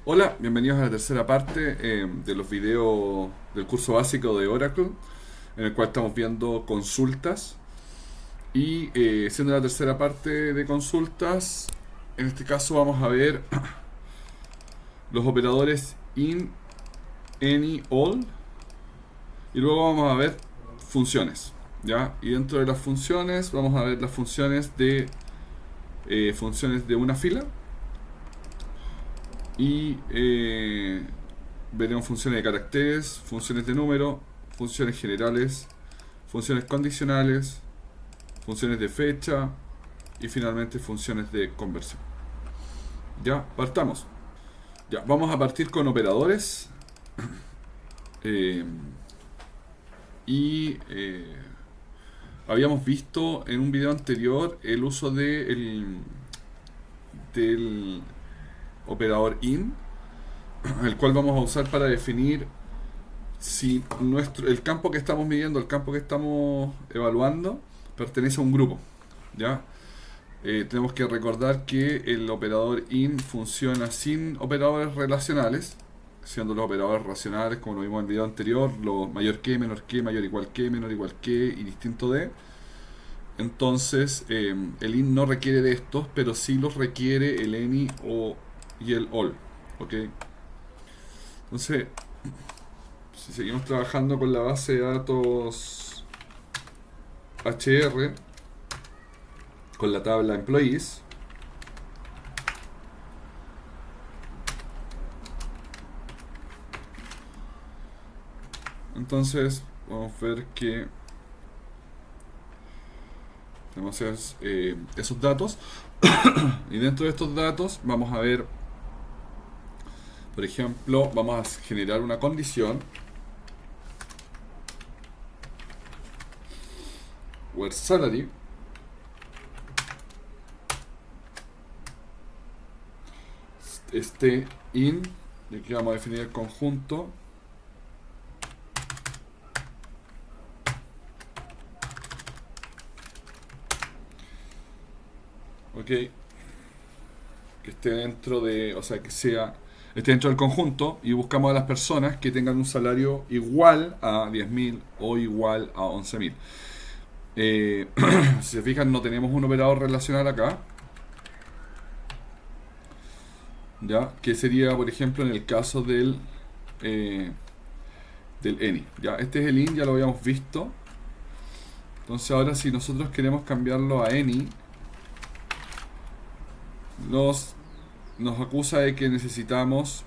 Hola, bienvenidos a la tercera parte de los videos del curso básico de Oracle, en el cual estamos viendo consultas. Y siendo la tercera parte de consultas, en este caso vamos a ver los operadores in, any, all, y luego vamos a ver funciones. ¿Ya? Y dentro de las funciones vamos a ver las funciones de una fila y veremos funciones de caracteres, funciones de número, funciones generales, funciones condicionales, funciones de fecha y finalmente funciones de conversión. Ya, partamos. Ya, vamos a partir con operadores. Eh, y habíamos visto en un video anterior el uso del operador in, el cual vamos a usar para definir si el campo que estamos midiendo, el campo que estamos evaluando, pertenece a un grupo. ¿Ya? Tenemos que recordar que el operador in funciona sin operadores relacionales, siendo los operadores racionales, como lo vimos en el video anterior, lo mayor que, menor que, mayor igual que, menor igual que y distinto de. Entonces, el in no requiere de estos, pero sí los requiere el any y el all. ¿Ok? Entonces, si seguimos trabajando con la base de datos HR, con la tabla employees, entonces vamos a ver que tenemos esos datos. Y dentro de estos datos vamos a ver, por ejemplo, vamos a generar una condición where salary esté in, y aquí vamos a definir el conjunto ok, que esté dentro de, o sea, que esté dentro del conjunto, y buscamos a las personas que tengan un salario igual a 10.000 o igual a 11.000. Si se fijan, no tenemos un operador relacional acá, ¿ya? Que sería, por ejemplo, en el caso del any. ¿Ya? Este es el in, ya lo habíamos visto. Entonces ahora, si nosotros queremos cambiarlo a any, nos acusa de que necesitamos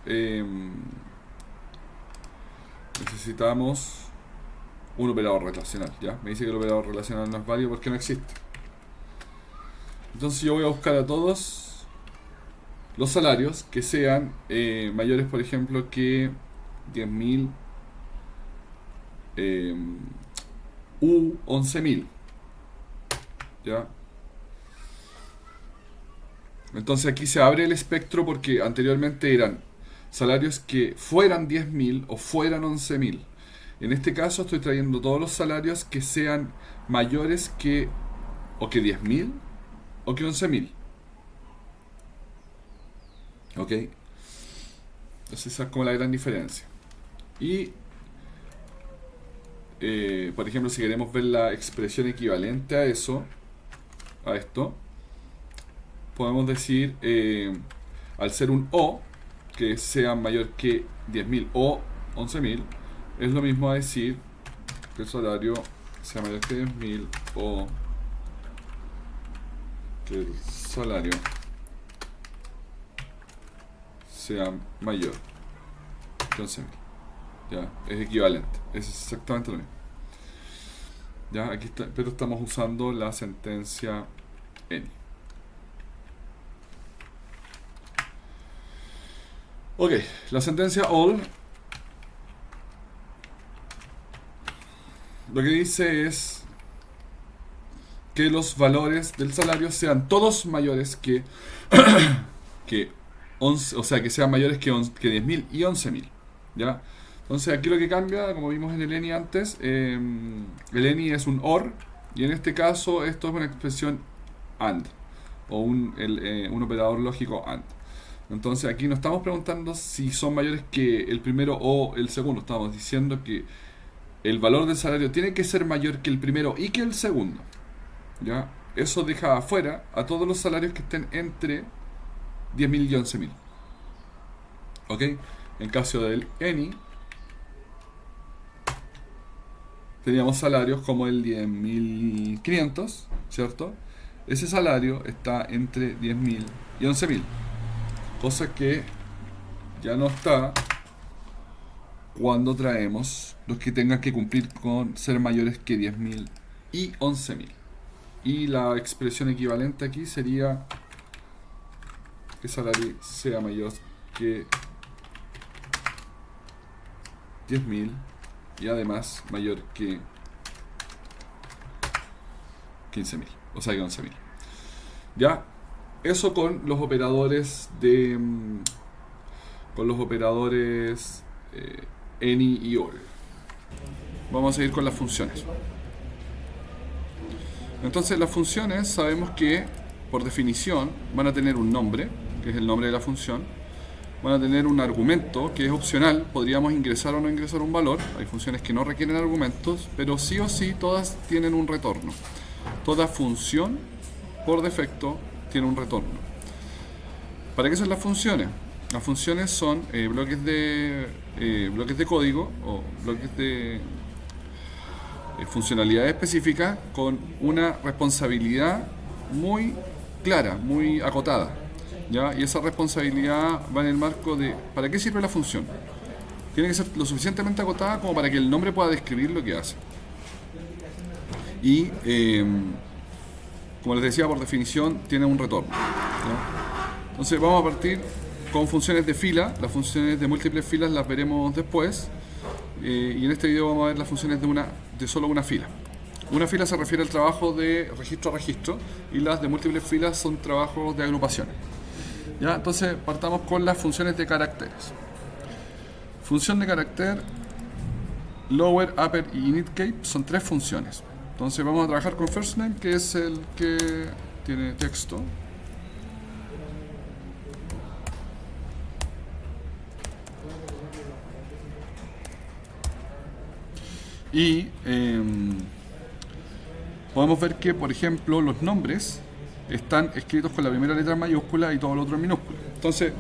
un operador relacional. ¿Ya? Me dice que el operador relacional no es válido porque no existe. Entonces yo voy a buscar a todos los salarios que sean mayores, por ejemplo, que 10.000 u 11.000. ¿Ya? Entonces aquí se abre el espectro porque anteriormente eran salarios que fueran 10.000 o fueran 11.000. En este caso estoy trayendo todos los salarios que sean mayores que o que 10.000 o que 11.000. ¿Ok? Entonces esa es como la gran diferencia. Y, por ejemplo, si queremos ver la expresión equivalente a esto, podemos decir, al ser un O, que sea mayor que 10.000 o 11.000, es lo mismo a decir que el salario sea mayor que 10.000 o que el salario sea mayor que 11.000. Ya, es equivalente, es exactamente lo mismo. Ya, aquí está, pero estamos usando la sentencia N. Ok, la sentencia all lo que dice es que los valores del salario sean todos mayores que 11, o sea, que sean mayores que 10.000 y 11.000. ¿Ya? Entonces aquí lo que cambia, como vimos en el ENI antes, el ENI es un OR, y en este caso esto es una expresión AND, o un operador lógico AND. Entonces aquí no estamos preguntando si son mayores que el primero o el segundo. Estamos diciendo que el valor del salario tiene que ser mayor que el primero y que el segundo. ¿Ya? Eso deja afuera a todos los salarios que estén entre 10.000 y 11.000. ¿Ok? En caso del ENI, teníamos salarios como el 10.500, ¿cierto? Ese salario está entre 10.000 y 11.000. Cosa que ya no está cuando traemos los que tengan que cumplir con ser mayores que 10.000 y 11.000. Y la expresión equivalente aquí sería que el salario sea mayor que 10.000 y además mayor que 15.000, o sea que 11.000. Ya, eso con los operadores de con los operadores any y all. Vamos a seguir con las funciones. Entonces las funciones sabemos que por definición van a tener un nombre, que es el nombre de la función, van a tener un argumento que es opcional, podríamos ingresar o no ingresar un valor, hay funciones que no requieren argumentos, pero sí o sí todas tienen un retorno. Toda función por defecto tiene un retorno. ¿Para qué son las funciones? Las funciones son bloques de código o bloques de funcionalidades específicas con una responsabilidad muy clara, muy acotada, ¿ya? Y esa responsabilidad va en el marco de ¿para qué sirve la función? Tiene que ser lo suficientemente acotada como para que el nombre pueda describir lo que hace. Y como les decía, por definición tiene un retorno, ¿ya? Entonces vamos a partir con funciones de fila. Las funciones de múltiples filas las veremos después. Y en este video vamos a ver las funciones de solo una fila. Una fila se refiere al trabajo de registro a registro y las de múltiples filas son trabajos de agrupaciones. ¿Ya? Entonces partamos con las funciones de caracteres. Función de carácter, lower, upper y initCape son tres funciones. Entonces vamos a trabajar con firstName, que es el que tiene texto. Y podemos ver que, por ejemplo, los nombres están escritos con la primera letra en mayúscula y todo lo otro en minúscula. Entonces,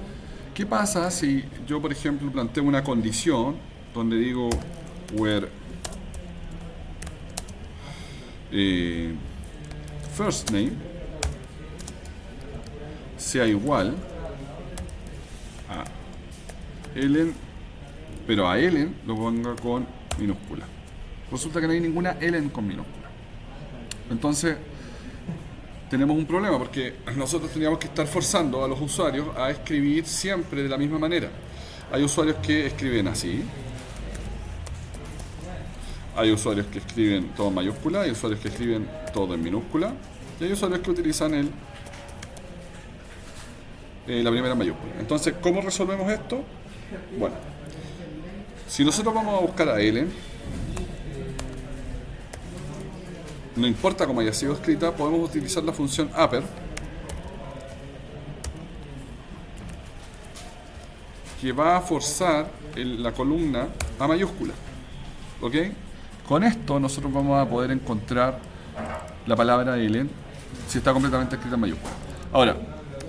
¿qué pasa si yo, por ejemplo, planteo una condición donde digo where first name sea igual a Ellen, pero a Ellen lo ponga con minúscula? Resulta que no hay ninguna Ellen con minúscula. Entonces tenemos un problema porque nosotros teníamos que estar forzando a los usuarios a escribir siempre de la misma manera. Hay usuarios que escriben así, hay usuarios que escriben todo en mayúscula, hay usuarios que escriben todo en minúscula y hay usuarios que utilizan la primera mayúscula. Entonces, ¿cómo resolvemos esto? Bueno, si nosotros vamos a buscar a Ellen, no importa cómo haya sido escrita, podemos utilizar la función upper, que va a forzar la columna a mayúscula. ¿Ok? Con esto nosotros vamos a poder encontrar la palabra Ellen si está completamente escrita en mayúscula. Ahora,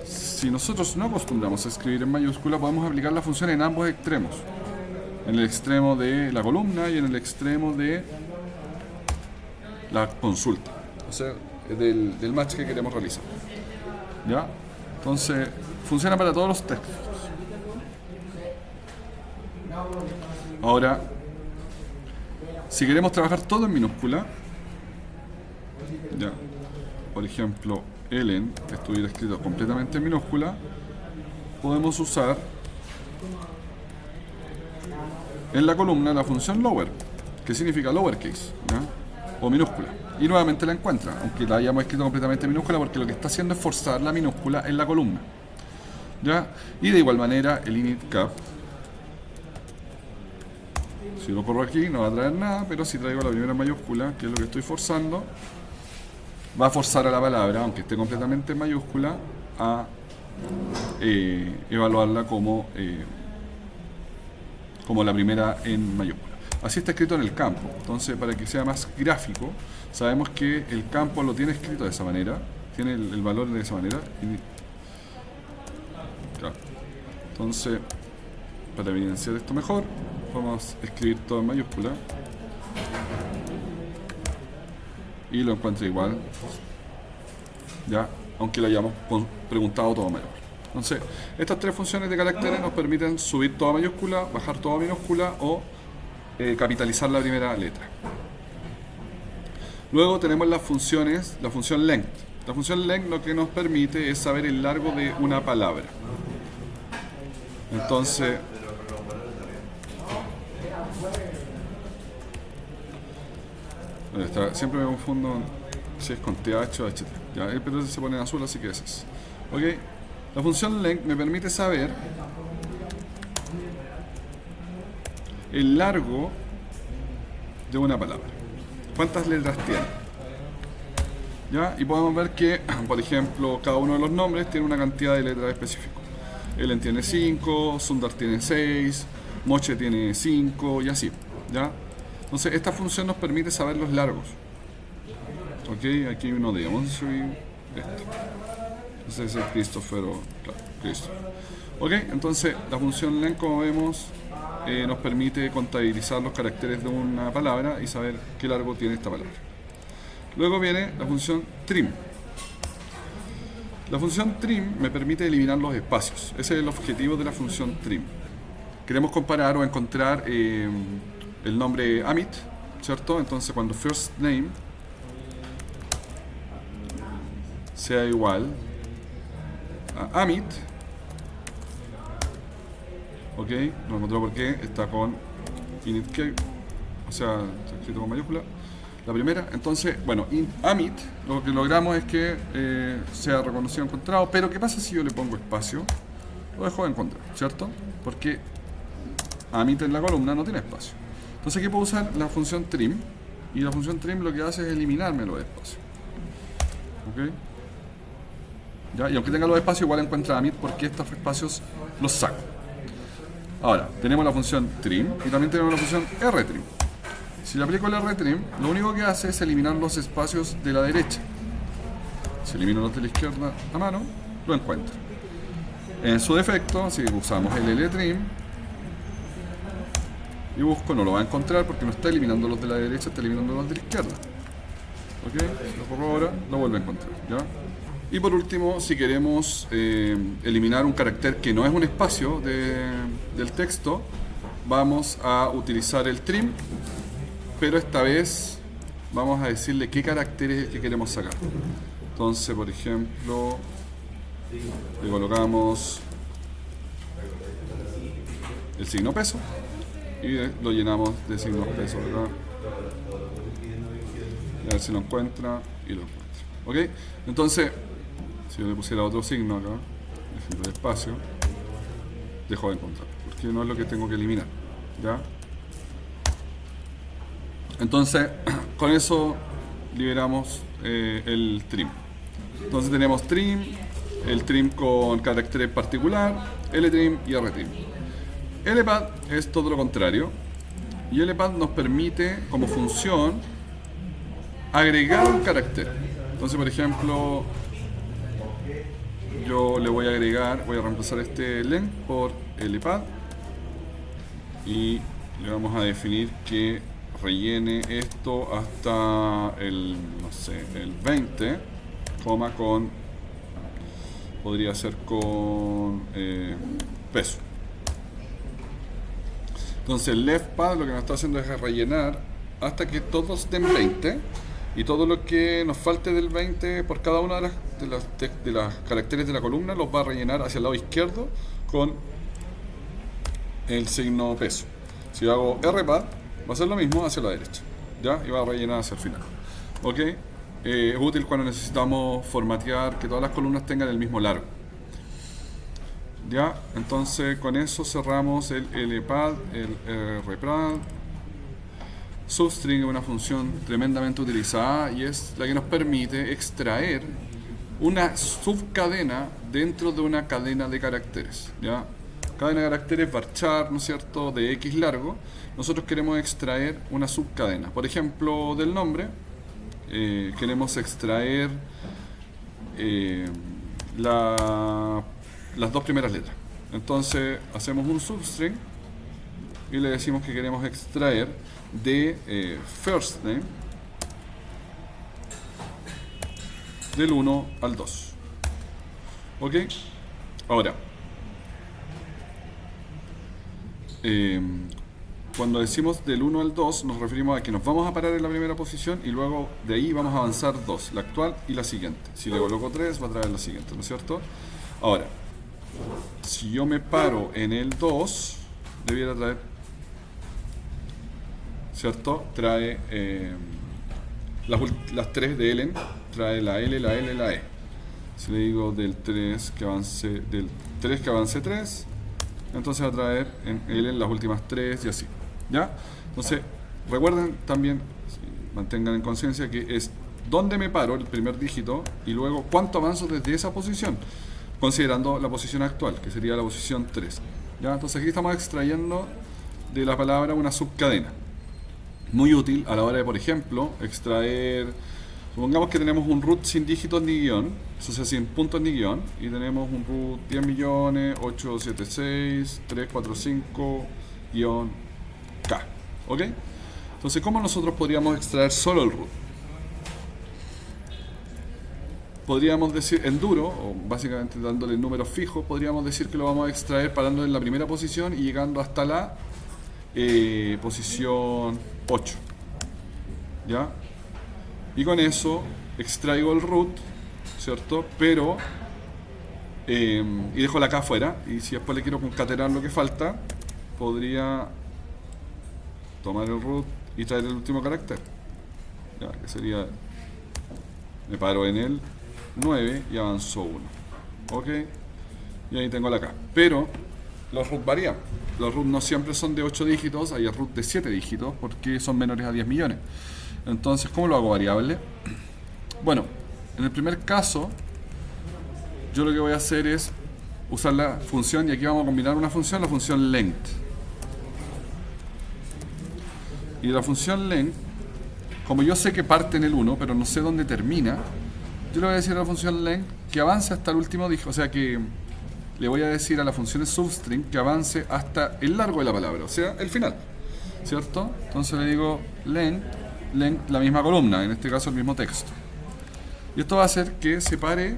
si nosotros no acostumbramos a escribir en mayúscula, podemos aplicar la función en ambos extremos. En el extremo de la columna y en el extremo de la consulta, o sea, del match que queremos realizar. ¿Ya? Entonces, funciona para todos los textos. Ahora, si queremos trabajar todo en minúscula, ya, por ejemplo, Ellen, que estuviera escrito completamente en minúscula, podemos usar en la columna la función lower, que significa lowercase, ¿ya? O minúscula, y nuevamente la encuentra, aunque la hayamos escrito completamente en minúscula, porque lo que está haciendo es forzar la minúscula en la columna, ¿ya? Y de igual manera el initCap, si lo corro aquí no va a traer nada, pero si traigo la primera mayúscula, que es lo que estoy forzando, va a forzar a la palabra, aunque esté completamente en mayúscula, a evaluarla como la primera en mayúscula. Así está escrito en el campo. Entonces, para que sea más gráfico, sabemos que el campo lo tiene escrito de esa manera, tiene el valor de esa manera. Claro. Entonces, para evidenciar esto mejor, vamos a escribir todo en mayúscula y lo encuentra igual, ya, aunque lo hayamos preguntado todo en mayúscula. Entonces, estas tres funciones de caracteres nos permiten subir todo a mayúscula, bajar todo a minúscula o capitalizar la primera letra. Luego tenemos las funciones, la función length. La función length lo que nos permite es saber el largo de una palabra. Entonces, siempre me confundo si es con TH o HT. Ya, pero se pone en azul, así que ese es. Ok, la función length me permite saber el largo de una palabra. ¿Cuántas letras tiene? ¿Ya? Y podemos ver que, por ejemplo, cada uno de los nombres tiene una cantidad de letras específicas. Ellen tiene 5, Sundar tiene 6, Moche tiene 5 y así. ¿Ya? Entonces, esta función nos permite saber los largos. Ok, aquí hay uno de 11 y este. Ese es el Christopher o claro, Christopher. Ok, entonces la función length, como vemos, nos permite contabilizar los caracteres de una palabra y saber qué largo tiene esta palabra. Luego viene la función trim. La función trim me permite eliminar los espacios. Ese es el objetivo de la función trim. Queremos comparar o encontrar el nombre Amit, ¿cierto? Entonces cuando first name sea igual a Amit, ok, no encontré por qué, está con init, o sea, está escrito con mayúscula. La primera, entonces, bueno, Amit, lo que logramos es que sea reconocido encontrado, pero ¿qué pasa si yo le pongo espacio? Lo dejo de encontrar, ¿cierto? Porque Amit en la columna no tiene espacio. Entonces aquí puedo usar la función trim, y la función trim lo que hace es eliminarme los espacios. ¿Ok? ¿Ya? Y aunque tenga los espacios, igual encuentra Amit porque estos espacios los saco. Ahora, tenemos la función trim y también tenemos la función rtrim. Si le aplico el rtrim, lo único que hace es eliminar los espacios de la derecha. Si elimino los de la izquierda a mano, lo encuentro. En su defecto, si usamos el ltrim y busco, no lo va a encontrar porque no está eliminando los de la derecha, está eliminando los de la izquierda. ¿Ok? Lo pongo ahora, lo vuelve a encontrar. ¿Ya? Y por último, si queremos eliminar un carácter que no es un espacio del texto, vamos a utilizar el trim, pero esta vez vamos a decirle qué carácter es el que queremos sacar. Entonces, por ejemplo, le colocamos el signo peso y lo llenamos de signos peso, ¿verdad? Y a ver si lo encuentra y lo encuentra. ¿Ok? Entonces, si yo le pusiera otro signo acá, por ejemplo, de espacio, dejo de encontrar, porque no es lo que tengo que eliminar. ¿Ya? Entonces, con eso liberamos el trim. Entonces tenemos trim, el trim con carácter particular, ltrim y rtrim. Lpad es todo lo contrario, y lpad nos permite, como función, agregar un carácter. Entonces, por ejemplo, yo le voy a agregar, voy a reemplazar este len por lpad y le vamos a definir que rellene esto hasta el, no sé, el 20, coma con, podría ser con peso. Entonces el leftpad lo que nos está haciendo es rellenar hasta que todos den 20 y todo lo que nos falte del 20 por cada una de las caracteres de la columna los va a rellenar hacia el lado izquierdo con el signo peso. Si yo hago rpad va a ser lo mismo hacia la derecha, ¿ya? Y va a rellenar hacia el final. ¿Ok? Es útil cuando necesitamos formatear que todas las columnas tengan el mismo largo. ¿Ya? Entonces con eso cerramos el lpad, el rpad. Substring es una función tremendamente utilizada y es la que nos permite extraer una subcadena dentro de una cadena de caracteres, ¿ya? Cadena de caracteres varchar, ¿no es cierto?, de X largo. Nosotros queremos extraer una subcadena. Por ejemplo, del nombre, queremos extraer las dos primeras letras. Entonces hacemos un substring y le decimos que queremos extraer de first name del 1 al 2. ¿Ok? Ahora, cuando decimos del 1 al 2 nos referimos a que nos vamos a parar en la primera posición y luego de ahí vamos a avanzar dos, la actual y la siguiente. Si le coloco 3 va a traer la siguiente, ¿no es cierto? Ahora, si yo me paro en el 2, debiera traer, ¿cierto? Trae las 3 de Ellen, trae la L, la L, la E. Si le digo del 3 que avance 3, entonces va a traer en Ellen las últimas 3 y así, ¿ya? Entonces, recuerden también, mantengan en conciencia que es dónde me paro, el primer dígito, y luego cuánto avanzo desde esa posición, considerando la posición actual, que sería la posición 3. ¿Ya? Entonces aquí estamos extrayendo de la palabra una subcadena. Muy útil a la hora de, por ejemplo, extraer... Supongamos que tenemos un root sin dígitos ni guión, eso sea, sin puntos ni guión, y tenemos un root 10 millones, 876, 345, guión, K. ¿Ok? Entonces, ¿cómo nosotros podríamos extraer solo el root? Podríamos decir, en duro, o básicamente dándole números fijos, podríamos decir que lo vamos a extraer parando en la primera posición y llegando hasta la posición 8. ¿Ya? Y con eso extraigo el root, ¿cierto? Pero, y dejo la K afuera, y si después le quiero concatenar lo que falta, podría tomar el root y traer el último carácter. Ya, que sería, me paro en el 9 y avanzó 1. ¿Ok? Y ahí tengo la K. Pero los root varían. Los root no siempre son de 8 dígitos, hay root de 7 dígitos porque son menores a 10 millones. Entonces, ¿cómo lo hago variable? Bueno, en el primer caso, yo lo que voy a hacer es usar la función, y aquí vamos a combinar una función, la función length. Y la función length, como yo sé que parte en el 1, pero no sé dónde termina, yo le voy a decir a la función length que avance hasta el último dígito, o sea que le voy a decir a la función substring que avance hasta el largo de la palabra, o sea, el final, ¿cierto? Entonces le digo length, la misma columna, en este caso el mismo texto. Y esto va a hacer que se pare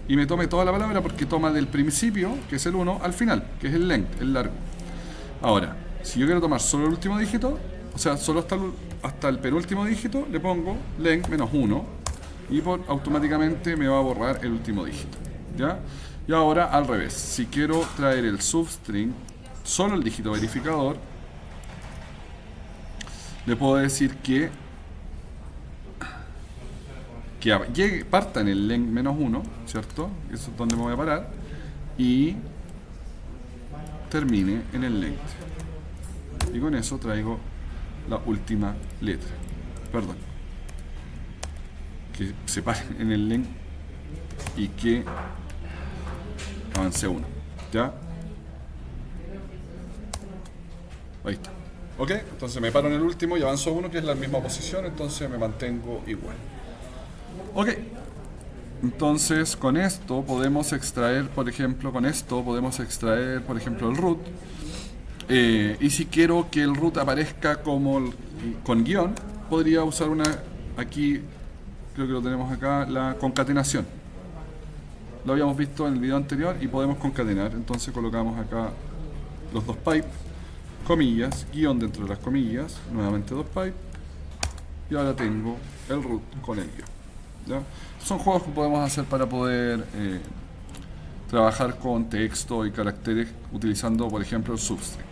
y me tome toda la palabra porque toma del principio, que es el 1, al final, que es el length, el largo. Ahora, si yo quiero tomar solo el último dígito, o sea, solo hasta el penúltimo dígito, le pongo length menos 1 y automáticamente me va a borrar el último dígito, ¿ya? Y ahora al revés, si quiero traer el substring, solo el dígito verificador, le puedo decir que parta en el length menos 1, ¿cierto? Eso es donde me voy a parar, y termine en el length. Y con eso traigo la última letra. Perdón. Que se pare en el length y que avance 1. ¿Ya? Ahí está. ¿Ok? Entonces me paro en el último y avanzo 1, que es la misma posición, entonces me mantengo igual. Ok, entonces con esto podemos extraer, por ejemplo, el root. Y si quiero que el root aparezca como con guión, podría usar aquí, creo que lo tenemos acá, la concatenación. Lo habíamos visto en el video anterior y podemos concatenar. Entonces colocamos acá los dos pipe, comillas, guión dentro de las comillas, nuevamente dos pipe, y ahora tengo el root con el guión. ¿Ya? Son juegos que podemos hacer para poder trabajar con texto y caracteres utilizando, por ejemplo, el substring.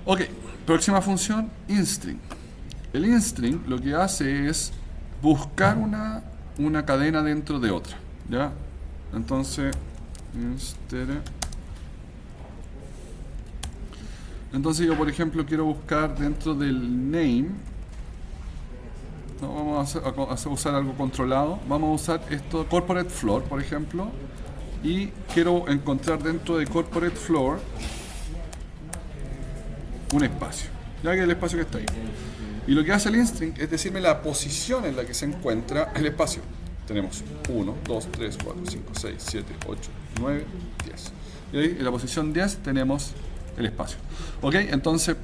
Ok, próxima función, instring. El instring lo que hace es buscar una cadena dentro de otra, ¿ya? Entonces, yo, por ejemplo, quiero buscar dentro del name No, vamos a usar algo controlado. Vamos a usar esto, corporate floor, por ejemplo. Y quiero encontrar dentro de corporate floor un espacio. Ya que es el espacio que está ahí. Y lo que hace el instring es decirme la posición en la que se encuentra el espacio. Tenemos 1, 2, 3, 4, 5, 6, 7, 8, 9, 10. Y ahí en la posición 10 tenemos el espacio. ¿Ok? Entonces,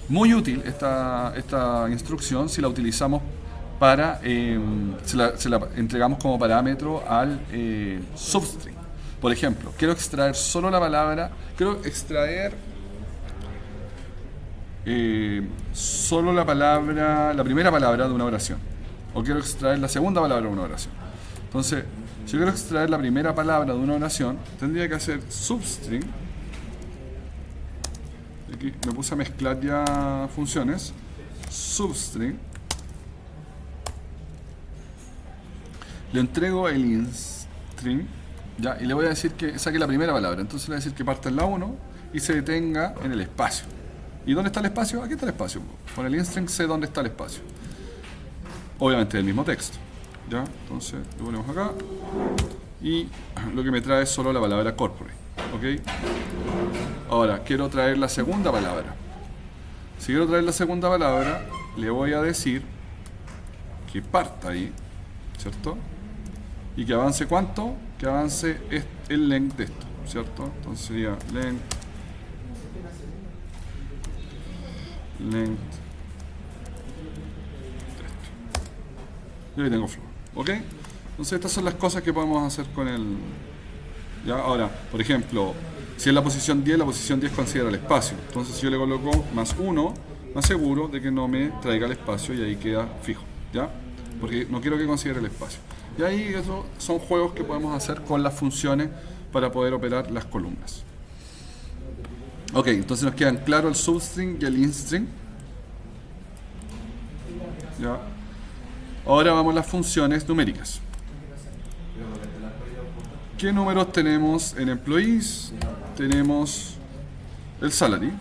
muy útil esta instrucción si la utilizamos para, se la entregamos como parámetro al substring. Por ejemplo, quiero extraer solo la palabra, quiero extraer solo la primera palabra de una oración. O quiero extraer la segunda palabra de una oración. Entonces, si yo quiero extraer la primera palabra de una oración, tendría que hacer substring. Aquí me puse a mezclar ya funciones. Substring. Le entrego el instring. Ya, y le voy a decir que saque la primera palabra. Entonces le voy a decir que parta en la 1 y se detenga en el espacio. ¿Y dónde está el espacio? Aquí está el espacio. Con el instring sé dónde está el espacio. Obviamente el mismo texto. ¿Ya? Entonces lo ponemos acá. Y lo que me trae es solo la palabra corporate. ¿Ok? Ahora, quiero traer la segunda palabra. Si quiero traer la segunda palabra, le voy a decir que parta ahí. ¿Cierto? Y que avance ¿cuánto? Que avance el length de esto. ¿Cierto? Entonces sería length y ahí tengo floor. ¿Ok? Entonces estas son las cosas que podemos hacer con el... ¿Ya? Ahora, por ejemplo, si es la posición 10 considera el espacio. Entonces si yo le coloco más 1, más seguro de que no me traiga el espacio y ahí queda fijo. ¿Ya? Porque no quiero que considere el espacio. Y ahí eso son juegos que podemos hacer con las funciones para poder operar las columnas. Ok, entonces nos quedan claro el substring y el instring. ¿Ya? Ahora vamos a las funciones numéricas. ¿Qué números tenemos en employees? Tenemos el salary.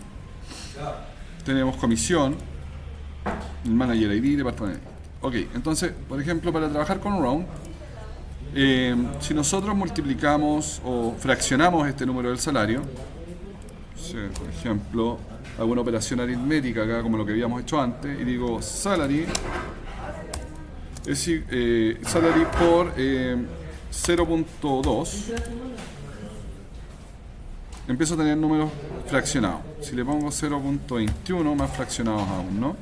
Tenemos comisión. El manager ID, departamento. Ok, entonces, por ejemplo, para trabajar con round, si nosotros multiplicamos o fraccionamos este número del salario, por ejemplo, hago una operación aritmética acá como lo que habíamos hecho antes y digo salary es salary por 0.2, empiezo a tener números fraccionados. Si le pongo 0.21, más fraccionados aún, ¿no?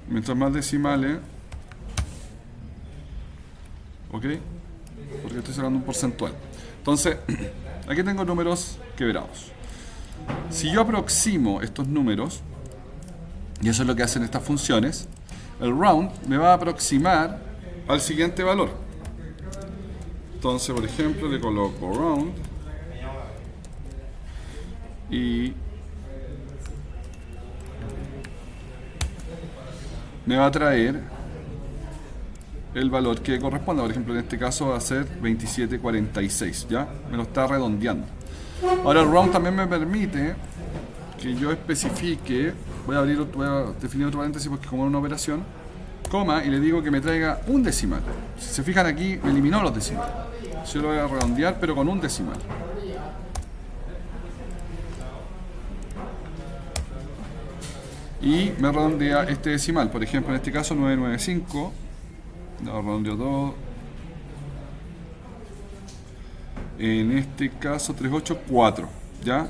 Mientras más decimales, ¿ok? Porque estoy sacando un porcentual. Entonces, aquí tengo números quebrados. Si yo aproximo estos números, y eso es lo que hacen estas funciones, el round me va a aproximar al siguiente valor. Entonces, por ejemplo, le coloco round y me va a traer el valor que corresponda. Por ejemplo, en este caso va a ser 2746, ¿ya? Me lo está redondeando. Ahora el round también me permite que yo especifique, voy a definir otro paréntesis porque como es una operación, coma, y le digo que me traiga un decimal. Si se fijan aquí, me eliminó los decimales. Yo lo voy a redondear, pero con un decimal. Y me redondea este decimal. Por ejemplo, en este caso 995. Lo redondeo todo. En este caso 384. ¿Ya?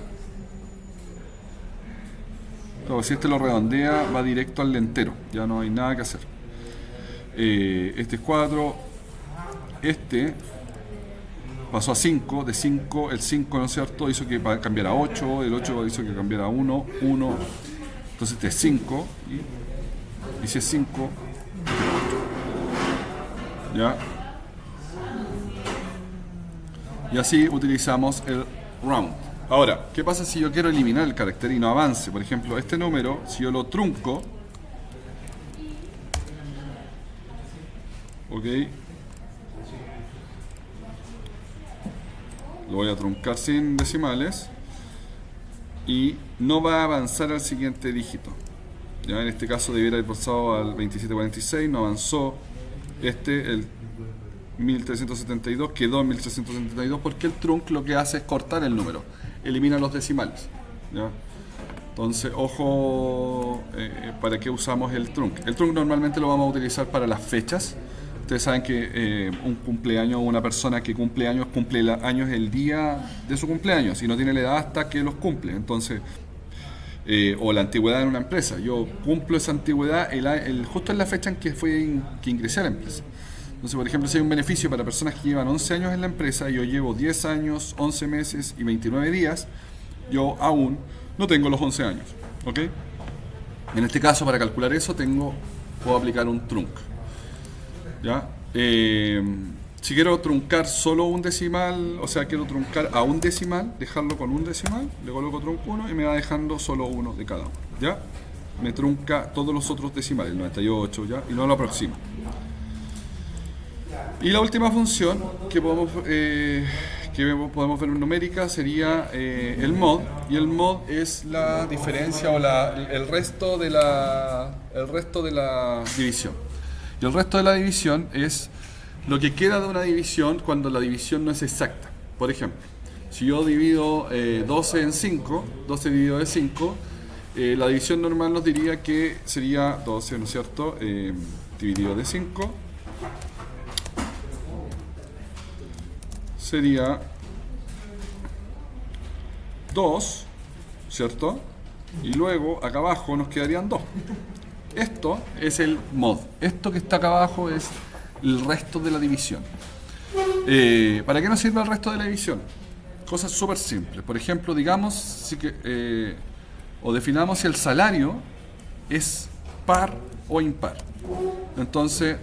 Claro, si este lo redondea, va directo al entero. Ya no hay nada que hacer. Este es 4. Este pasó a 5. De 5, el 5, ¿no es cierto? Hizo que cambiara a 8. El 8 hizo que cambiara a 1. 1. Entonces este es 5. Y si es 5, ¿ya? Y así utilizamos el round. Ahora, ¿qué pasa si yo quiero eliminar el carácter y no avance? Por ejemplo, este número, si yo lo trunco, ok, lo voy a truncar sin decimales, y no va a avanzar al siguiente dígito. Ya en este caso debiera haber pasado al 2746, no avanzó. El 1372 quedó en 1372 porque el trunc lo que hace es cortar el número, elimina los decimales. ¿Ya? Entonces, ojo, ¿para qué usamos el trunc? El trunc normalmente lo vamos a utilizar para las fechas. Ustedes saben que un cumpleaños o una persona que cumple años el día de su cumpleaños y no tiene la edad hasta que los cumple. Entonces, o la antigüedad en una empresa. Yo cumplo esa antigüedad justo en la fecha en que ingresé a la empresa. Entonces, por ejemplo, si hay un beneficio para personas que llevan 11 años en la empresa y yo llevo 10 años, 11 meses y 29 días, yo aún no tengo los 11 años. ¿Ok? En este caso, para calcular eso, puedo aplicar un trunc. ¿Ya? Si quiero truncar solo un decimal, o sea, quiero truncar a un decimal, dejarlo con un decimal, le coloco trunc 1 y me va dejando solo uno de cada uno. ¿Ya? Me trunca todos los otros decimales, el 98, ¿ya? Y no lo aproxima. Y la última función que podemos ver en numérica sería el mod, y el mod es la diferencia o el resto de la división. Y el resto de la división es lo que queda de una división cuando la división no es exacta. Por ejemplo, si yo divido 12 en 5, 12 dividido de 5, la división normal nos diría que sería 12, ¿no es cierto? Dividido de 5 sería 2, ¿cierto? Y luego acá abajo nos quedarían 2. Esto es el mod. Esto que está acá abajo es el resto de la división. ¿Para qué nos sirve el resto de la división? Cosas súper simples. Por ejemplo, digamos o definamos si el salario es par o impar. Entonces,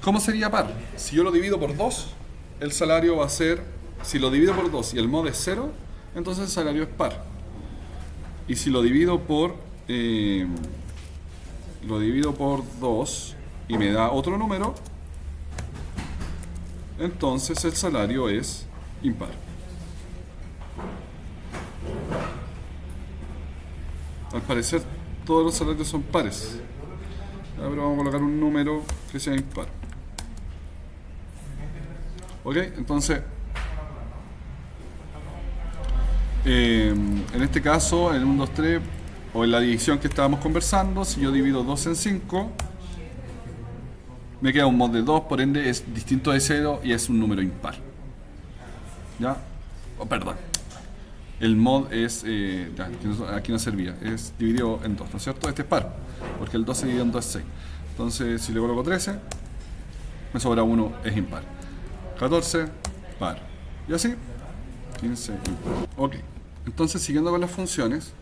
¿cómo sería par? Si yo lo divido por 2, el salario va a ser, si lo divido por 2 y el mod es 0, entonces el salario es par. Y si lo divido por 2 y me da otro número, entonces el salario es impar. Al parecer todos los salarios son pares. Pero vamos a colocar un número que sea impar. ¿Ok? Entonces, en este caso, en el 1, 2, 3, o en la división que estábamos conversando, si yo divido 2 en 5, me queda un mod de 2, por ende es distinto de 0 y es un número impar. ¿Ya? Perdón. El mod es, aquí no servía, es dividido en 2, ¿no es cierto? Este es par, porque el 12 dividido en 2 es 6. Entonces, si le coloco 13, me sobra 1, es impar. 14, par. Y así, 15, impar. Ok, entonces siguiendo con las funciones,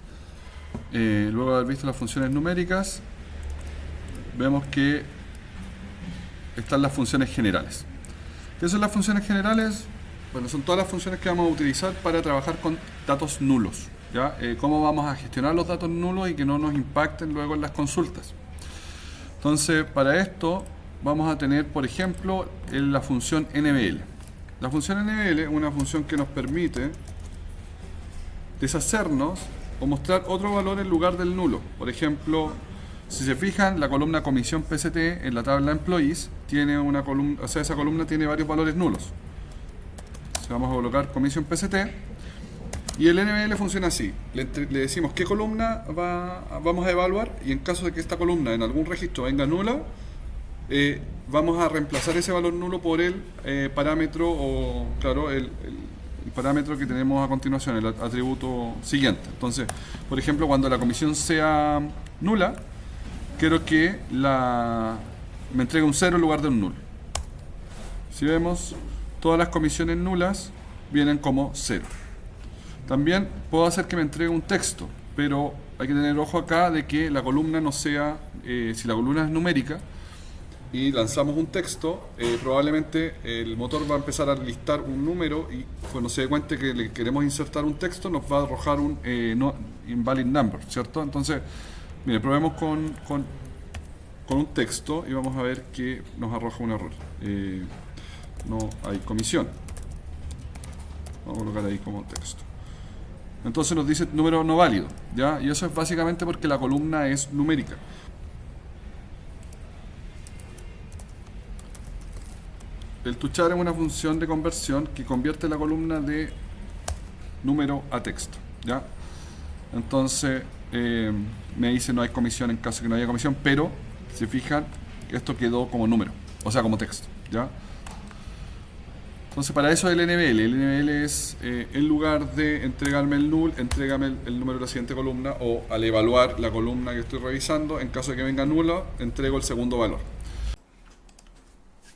luego de haber visto las funciones numéricas, vemos que están las funciones generales. ¿Qué son las funciones generales? Bueno, son todas las funciones que vamos a utilizar para trabajar con datos nulos. ¿Ya? Cómo vamos a gestionar los datos nulos y que no nos impacten luego en las consultas. Entonces, para esto vamos a tener, por ejemplo, la función NBL. La función NBL es una función que nos permite deshacernos o mostrar otro valor en lugar del nulo. Por ejemplo, si se fijan, la columna comisión PCT en la tabla employees tiene una columna, o sea, esa columna tiene varios valores nulos. Entonces vamos a colocar comisión PCT y el NBL funciona así. Le decimos qué columna vamos a evaluar, y en caso de que esta columna en algún registro venga nula, vamos a reemplazar ese valor nulo por el parámetro, o claro, el parámetro que tenemos a continuación, el atributo siguiente. Entonces, por ejemplo, cuando la comisión sea nula, quiero que me entregue un 0 en lugar de un nulo. Si vemos, todas las comisiones nulas vienen como 0. También puedo hacer que me entregue un texto, pero hay que tener ojo acá de que la columna no sea, si la columna es numérica y lanzamos un texto, probablemente el motor va a empezar a listar un número, y cuando se dé cuenta que le queremos insertar un texto, nos va a arrojar un invalid number, ¿cierto? Entonces, mire, probemos con un texto y vamos a ver que nos arroja un error. No hay comisión. Vamos a colocar ahí como texto. Entonces nos dice número no válido, ¿ya? Y eso es básicamente porque la columna es numérica. El toChar es una función de conversión que convierte la columna de número a texto, ¿ya? Entonces me dice no hay comisión en caso que no haya comisión, pero si fijan, esto quedó como número, o sea, como texto, ¿ya? Entonces para eso el NBL. El NBL es, en lugar de entregarme el null, entrégame el número de la siguiente columna, o al evaluar la columna que estoy revisando, en caso de que venga nulo, entrego el segundo valor.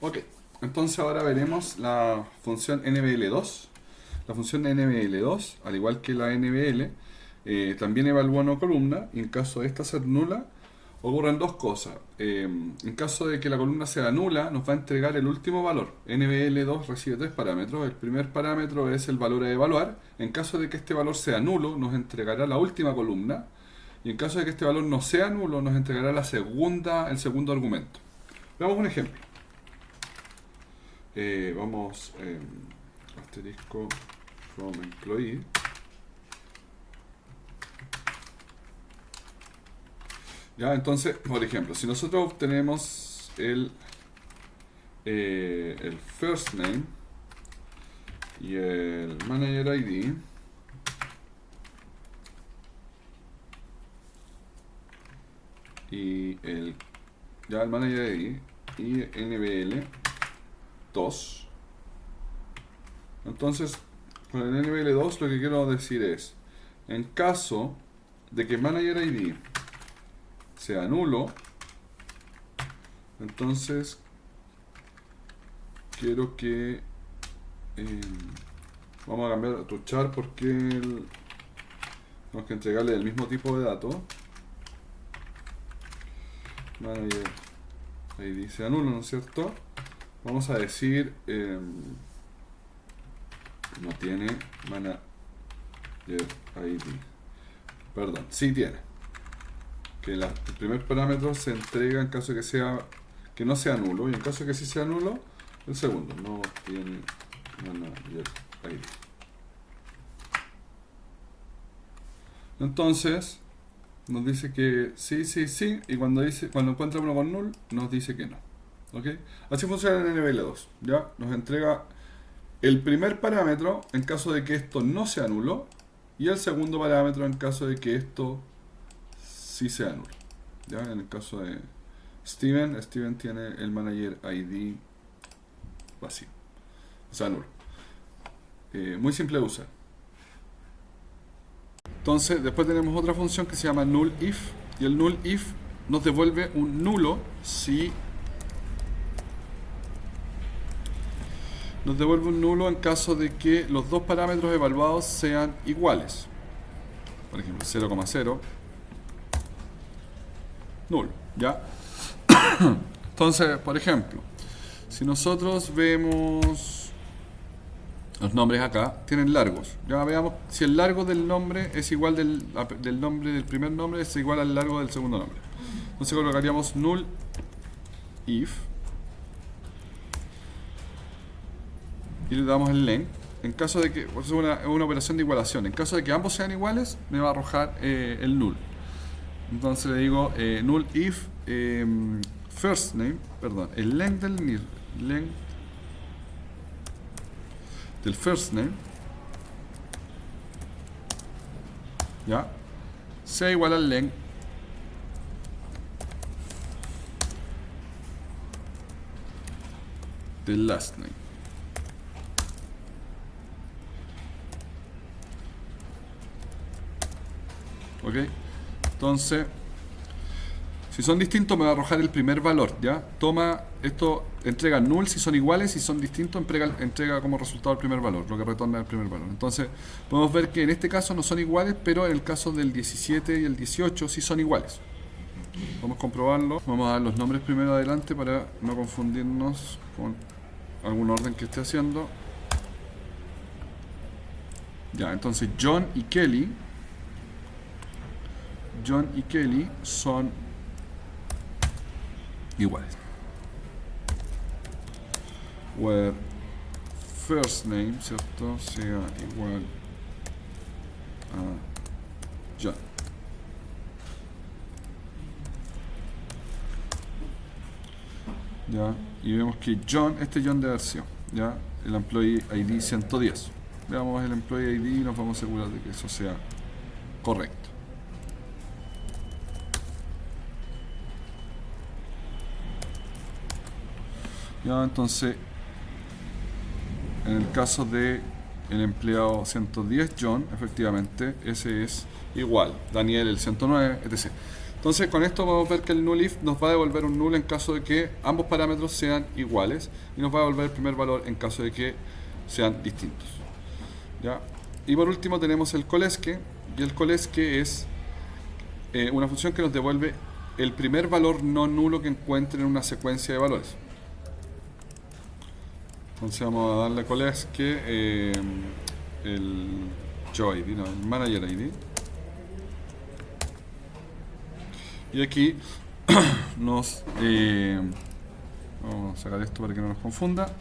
Ok, entonces ahora veremos la función NBL2. La función NBL2, al igual que la NBL, también evalúa una columna, y en caso de esta ser nula, ocurren dos cosas. En caso de que la columna sea nula, nos va a entregar el último valor. NBL2 recibe tres parámetros. El primer parámetro es el valor a evaluar. En caso de que este valor sea nulo, nos entregará la última columna. Y en caso de que este valor no sea nulo, nos entregará el segundo argumento. Veamos un ejemplo. Vamos asterisco from employee. Ya, entonces, por ejemplo, si nosotros obtenemos el first name y el manager ID, y el manager ID y NBL 2, entonces con el NBL 2 lo que quiero decir es, en caso de que manager ID sea nulo, entonces quiero que vamos a cambiar a toChar porque tenemos que entregarle el mismo tipo de datos. Manager ID sea nulo, ¿no es cierto? Vamos a decir no tiene manager ID, perdón, sí tiene. Que el primer parámetro se entrega en caso de que no sea nulo, y en caso de que sí sea nulo, el segundo no tiene manager ID. Entonces nos dice que sí, y cuando encuentra uno con null, nos dice que no. ¿Ok? Así funciona el NBL2. ¿Ya? Nos entrega el primer parámetro en caso de que esto no sea nulo, y el segundo parámetro en caso de que esto sí sea nulo. ¿Ya? En el caso de Steven tiene el manager ID vacío, o sea, nulo. Muy simple de usar. Entonces después tenemos otra función que se llama nullIf, y el nullIf nos devuelve un nulo si en caso de que los dos parámetros evaluados sean iguales. Por ejemplo, 0,0 nulo, ¿ya? Entonces, por ejemplo, si nosotros vemos los nombres acá, tienen largos. Ya veamos si el largo del nombre es igual del nombre del primer nombre, es igual al largo del segundo nombre. Entonces colocaríamos null if y le damos el length. En caso de que, es una operación de igualación, en caso de que ambos sean iguales, me va a arrojar el null. Entonces le digo null if first name, perdón, el length del first name, ya, sea igual al length del last name. Ok, entonces si son distintos me va a arrojar el primer valor, ¿ya? Toma esto, entrega null si son iguales, si son distintos entrega como resultado el primer valor, lo que retorna el primer valor. Entonces podemos ver que en este caso no son iguales, pero en el caso del 17 y el 18 sí son iguales. Vamos a comprobarlo. Vamos a dar los nombres primero adelante para no confundirnos con algún orden que esté haciendo. Ya, entonces John y Kelly son iguales. Where first name, ¿cierto?, sea igual John. Ya, y vemos que John, este John debe haber sido, ya, el Employee ID 110. Veamos el Employee ID y nos vamos a asegurar de que eso sea correcto. Ya, entonces, en el caso de el empleado 110, John, efectivamente, ese es igual. Daniel, el 109, etc. Entonces, con esto vamos a ver que el null if nos va a devolver un null en caso de que ambos parámetros sean iguales y nos va a devolver el primer valor en caso de que sean distintos. ¿Ya? Y por último tenemos el coleske, y el coleske es una función que nos devuelve el primer valor no nulo que encuentre en una secuencia de valores. Entonces vamos a darle coleske el Job ID, no, el Manager ID. Y aquí vamos a sacar esto para que no nos confunda.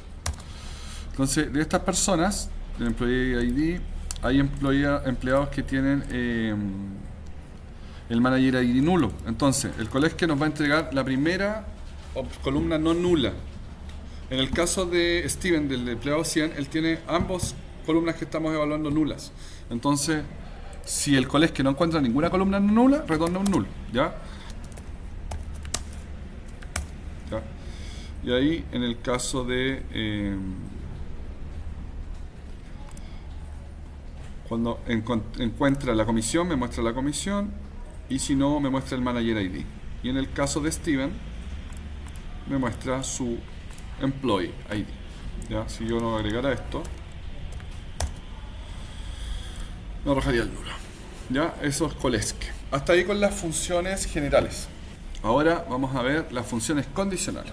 Entonces, de estas personas, del Employee ID, hay empleados que tienen el Manager ID nulo. Entonces, el coleske nos va a entregar la primera columna no nula. En el caso de Steven, del empleado 100, él tiene ambas columnas que estamos evaluando nulas. Entonces, si el coleske no encuentra ninguna columna no nula, retorna un null, ¿ya? ¿Ya? Y ahí, en el caso de cuando encuentra la comisión, me muestra la comisión, y si no, me muestra el Manager ID. Y en el caso de Steven, me muestra su Employee ID. ¿Ya? Si yo no agregara esto, me arrojaría el nulo. ¿Ya? Eso es coleske. Hasta ahí con las funciones generales. Ahora vamos a ver las funciones condicionales.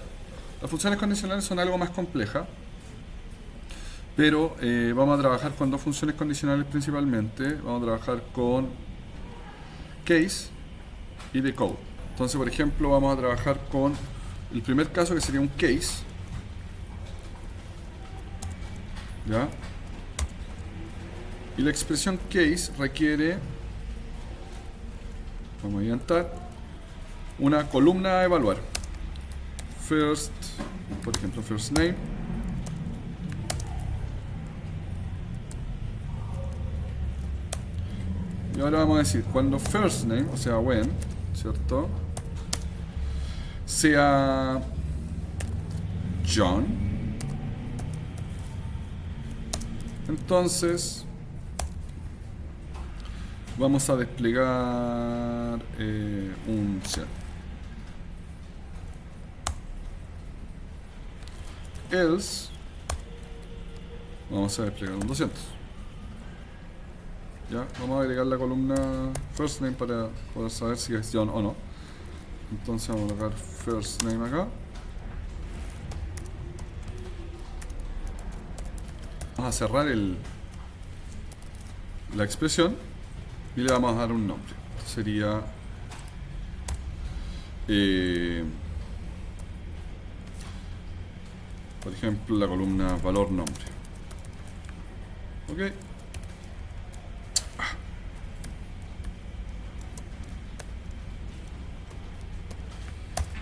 Las funciones condicionales son algo más complejas, pero vamos a trabajar con dos funciones condicionales principalmente. Vamos a trabajar con case y decode. Entonces, por ejemplo, vamos a trabajar con el primer caso, que sería un case. ¿Ya? Y la expresión case requiere, vamos a adiantar, una columna a evaluar. First, por ejemplo, first name. Y ahora vamos a decir, cuando first name, o sea, when, ¿cierto? Sea John. Entonces vamos a desplegar un set. Else vamos a desplegar un 200. Ya, vamos a agregar la columna first name para poder saber si es John o no. Entonces vamos a colocar first name acá. Vamos a cerrar la expresión y le vamos a dar un nombre. Esto sería por ejemplo, la columna valor nombre. Ok.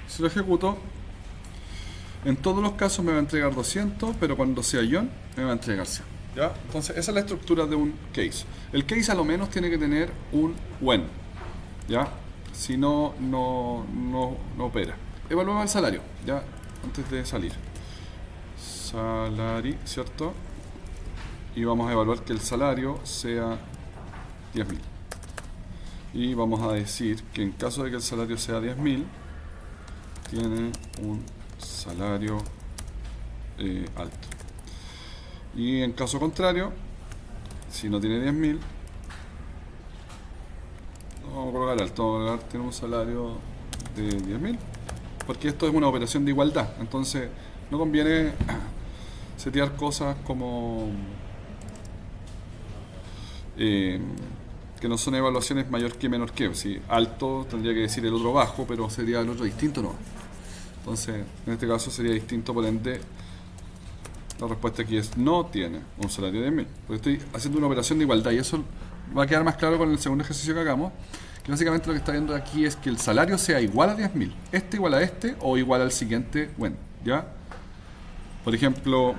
Si lo ejecuto, en todos los casos me va a entregar 200, pero cuando sea John me va a entregar 100. ¿Ya? Entonces esa es la estructura de un case. El case a lo menos tiene que tener un when. ¿Ya? Si no, no opera. Evaluamos el salario, ¿ya? Antes de salir. Salary, ¿cierto? Y vamos a evaluar que el salario sea 10.000. Y vamos a decir que en caso de que el salario sea 10.000, tiene un salario alto. Y en caso contrario, si no tiene 10.000, no vamos a colocar alto, vamos a colocar tiene un salario de 10.000, porque esto es una operación de igualdad. Entonces no conviene setear cosas como que no son evaluaciones mayor que menor que. Si alto tendría que decir el otro bajo, pero sería el otro distinto, no. Entonces, en este caso sería distinto, por ende, la respuesta aquí es no tiene un salario de 10.000. Porque estoy haciendo una operación de igualdad y eso va a quedar más claro con el segundo ejercicio que hagamos, que básicamente lo que está viendo aquí es que el salario sea igual a 10.000, este igual a este o igual al siguiente WEN, ¿ya? Por ejemplo,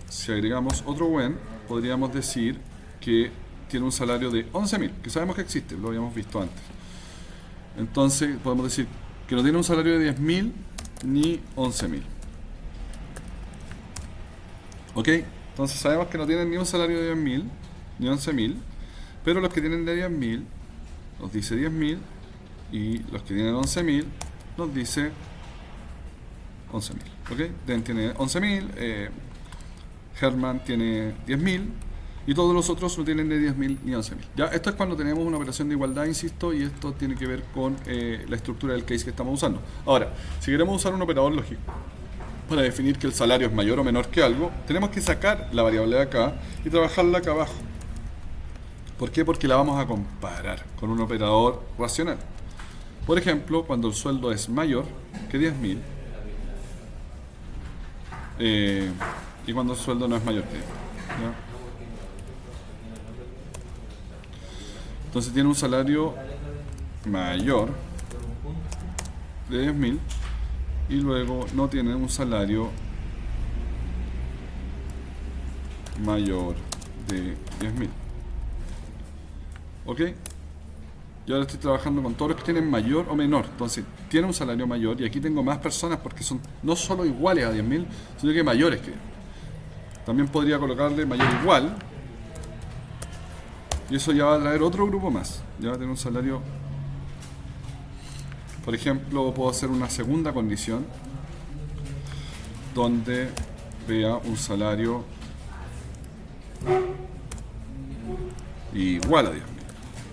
si agregamos otro WEN, podríamos decir que tiene un salario de 11.000, que sabemos que existe, lo habíamos visto antes. Entonces podemos decir que no tiene un salario de 10.000 ni 11.000. ¿Ok? Entonces sabemos que no tienen ni un salario de 10.000 ni 11.000, pero los que tienen de 10.000 nos dice 10.000 y los que tienen 11.000 nos dice 11.000. ¿Ok? Den tiene 11.000, Herman tiene 10.000 y todos los otros no tienen de 10.000 ni 11.000. Ya, esto es cuando tenemos una operación de igualdad, insisto, y esto tiene que ver con la estructura del case que estamos usando. Ahora, si queremos usar un operador lógico para definir que el salario es mayor o menor que algo, tenemos que sacar la variable de acá y trabajarla acá abajo. ¿Por qué? Porque la vamos a comparar con un operador racional. Por ejemplo, cuando el sueldo es mayor que 10.000 y cuando el sueldo no es mayor que 10.000. ¿Ya? Entonces tiene un salario mayor de 10.000 y luego no tiene un salario mayor de 10.000. ¿Ok? Yo ahora estoy trabajando con todos los que tienen mayor o menor. Entonces tiene un salario mayor y aquí tengo más personas porque son no solo iguales a 10.000, sino que mayores que 10.000. También podría colocarle mayor igual. Y eso ya va a traer otro grupo más. Ya va a tener un salario. Por ejemplo, puedo hacer una segunda condición donde vea un salario igual a 10.000.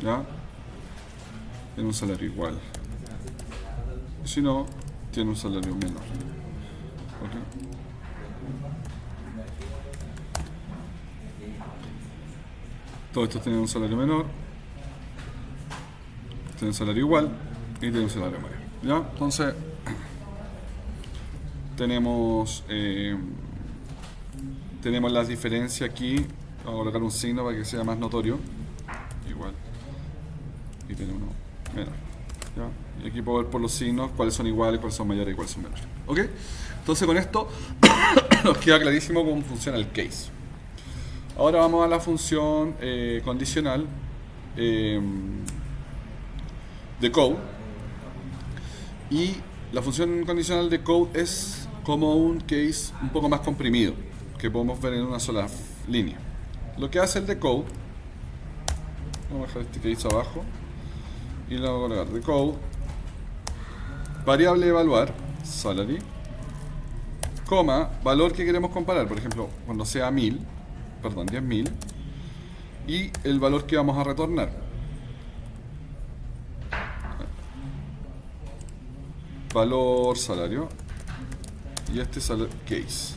¿Ya? Tiene un salario igual. Si no, tiene un salario menor. ¿Okay? Todos estos tienen un salario menor, tienen un salario igual y tienen un salario mayor. ¿Ya? Entonces, tenemos las diferencias aquí. Vamos a colocar un signo para que sea más notorio. Igual. Y tenemos uno menor. ¿Ya? Y aquí puedo ver por los signos cuáles son iguales, cuáles son mayores y cuáles son menores. ¿Ok? Entonces, con esto nos queda clarísimo cómo funciona el case. Ahora vamos a la función condicional de code. Y la función condicional de code es como un case un poco más comprimido, que podemos ver en una sola línea. Lo que hace el decode, vamos a dejar este case abajo y le vamos a colocar decode, variable evaluar, salary, coma, valor que queremos comparar, por ejemplo, cuando sea 10.000, y el valor que vamos a retornar. Valor salario, y este case,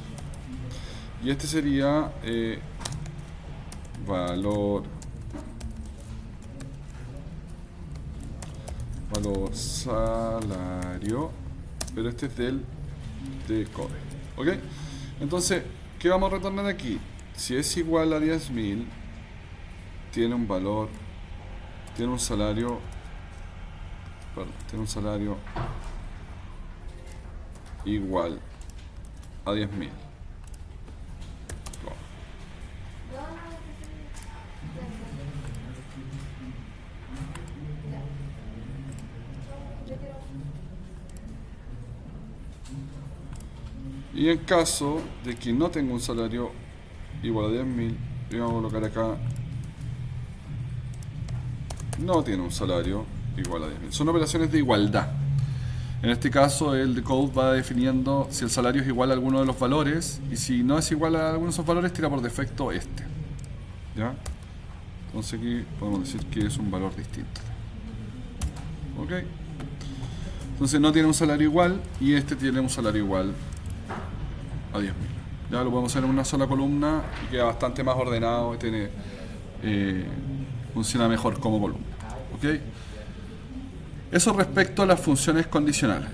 y este sería valor salario, pero este es del decode. ¿Ok? Entonces, ¿qué vamos a retornar aquí? Si es igual a 10.000, tiene un valor, tiene un salario igual a 10.000. Y en caso de que no tenga un salario igual a 10.000, y vamos a colocar acá, no tiene un salario igual a 10.000. Son operaciones de igualdad. En este caso el decode va definiendo si el salario es igual a alguno de los valores, y si no es igual a alguno de esos valores, tira por defecto este. ¿Ya? Entonces aquí podemos decir que es un valor distinto. ¿Ok? Entonces no tiene un salario igual y este tiene un salario igual a 10.000. Ya lo podemos hacer en una sola columna y queda bastante más ordenado y tiene, funciona mejor como columna. ¿Ok? Eso respecto a las funciones condicionales.